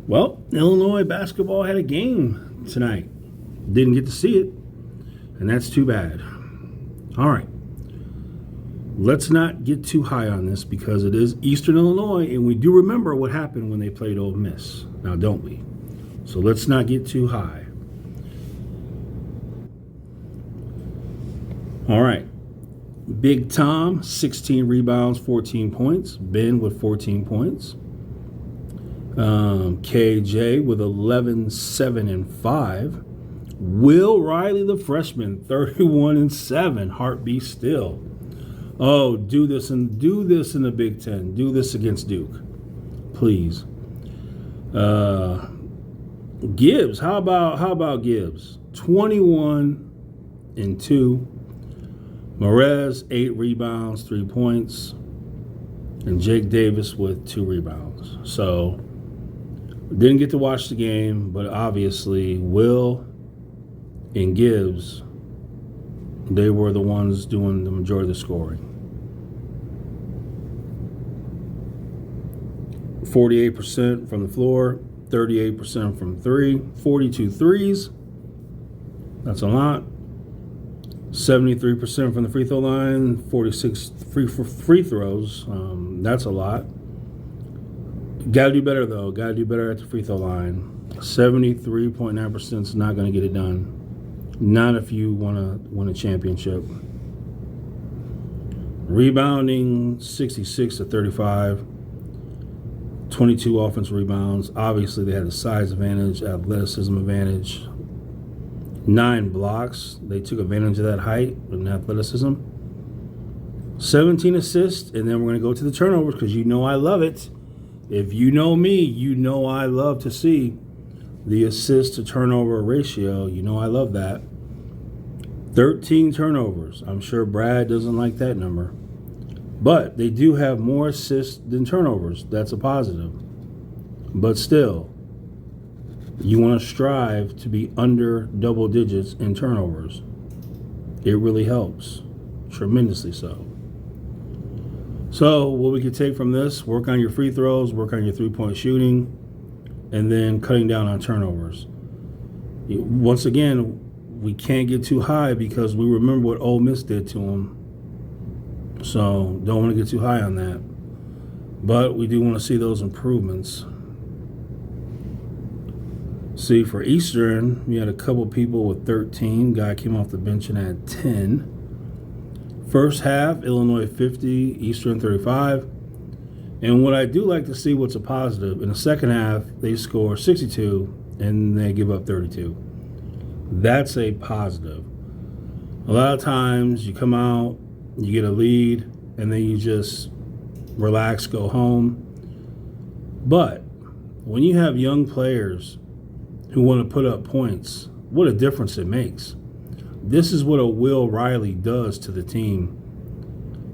Well, Illinois basketball had a game tonight. Didn't get to see it, and that's too bad. All right. Let's not get too high on this because it is Eastern Illinois, and we do remember what happened when they played Ole Miss. Now, don't we? So let's not get too high. All right. Big Tom, 16 rebounds, 14 points. Ben with 14 points. KJ with 11, 7, and 5. Will Riley, the freshman, 31 and 7. Heartbeat still. Oh, do this in the Big Ten. Do this against Duke, please. Gibbs, how about Gibbs? 21 and 2. Morez, 8 rebounds, 3 points, and Jake Davis with 2 rebounds. So didn't get to watch the game, but obviously Will and Gibbs, they were the ones doing the majority of the scoring. 48% from the floor, 38% from 3, 42 threes. That's a lot. 73% from the free throw line, 46 free throws. That's a lot. Got to do better, though. Got to do better at the free throw line. 73.9% is not going to get it done. Not if you want to win a championship. Rebounding, 66 to 35. 22 offensive rebounds. Obviously, they had the size advantage, athleticism advantage. 9 blocks. They took advantage of that height and athleticism. 17 assists, and then we're going to go to the turnovers because you know I love it. If you know me, you know I love to see the assist to turnover ratio. You know I love that. 13 turnovers. I'm sure Brad doesn't like that number. But they do have more assists than turnovers. That's a positive. But still, you want to strive to be under double digits in turnovers. It really helps. Tremendously so. So what we could take from this, work on your free throws, work on your three-point shooting, and then cutting down on turnovers. Once again, we can't get too high because we remember what Ole Miss did to them. So don't want to get too high on that. But we do want to see those improvements. See, for Eastern, we had a couple people with 13. Guy came off the bench and had 10. First half, Illinois 50, Eastern 35. And what I do like to see, what's a positive, in the second half, they score 62 and they give up 32. That's a positive. A lot of times you come out, you get a lead, and then you just relax, go home. But when you have young players who want to put up points, what a difference it makes. This is what a Will Riley does to the team.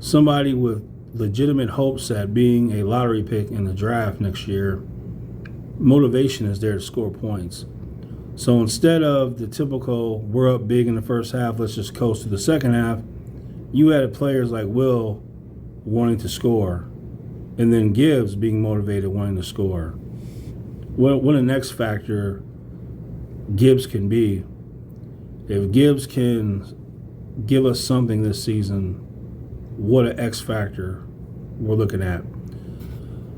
Somebody with legitimate hopes at being a lottery pick in the draft next year, motivation is there to score points. So instead of the typical, we're up big in the first half, let's just coast to the second half, you had players like Will wanting to score, and then Gibbs being motivated, wanting to score. What an X factor Gibbs can be. If Gibbs can give us something this season, what an X factor we're looking at.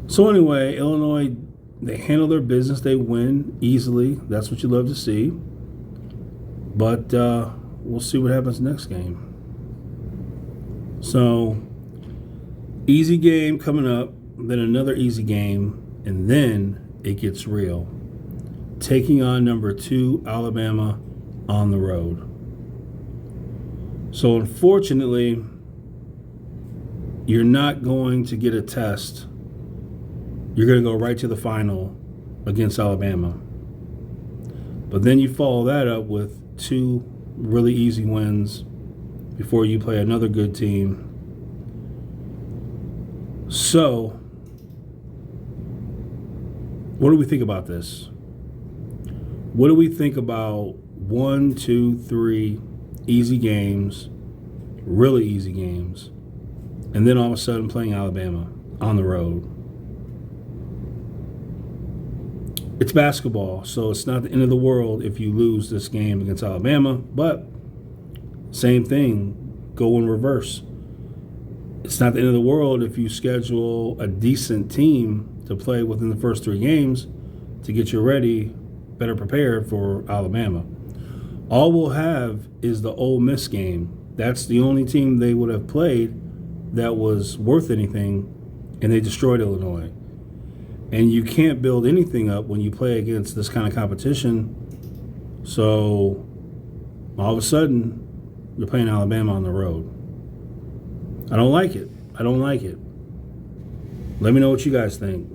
So anyway, Illinois, they handle their business. They win easily. That's what you love to see. But we'll see what happens next game. So, easy game coming up, then another easy game, and then it gets real. Taking on number 2, Alabama, on the road. So, unfortunately, you're not going to get a test. You're going to go right to the final against Alabama. But then you follow that up with 2 really easy wins before you play another good team. So, what do we think about this? What do we think about 1, 2, 3 easy games, really easy games, and then all of a sudden playing Alabama on the road? It's basketball, so it's not the end of the world if you lose this game against Alabama, but same thing, go in reverse. It's not the end of the world if you schedule a decent team to play within the first 3 games to get you ready, better prepared for Alabama. All we'll have is the Ole Miss game. That's the only team they would have played that was worth anything, and they destroyed Illinois. And you can't build anything up when you play against this kind of competition. So all of a sudden, you're playing Alabama on the road. I don't like it. I don't like it. Let me know what you guys think.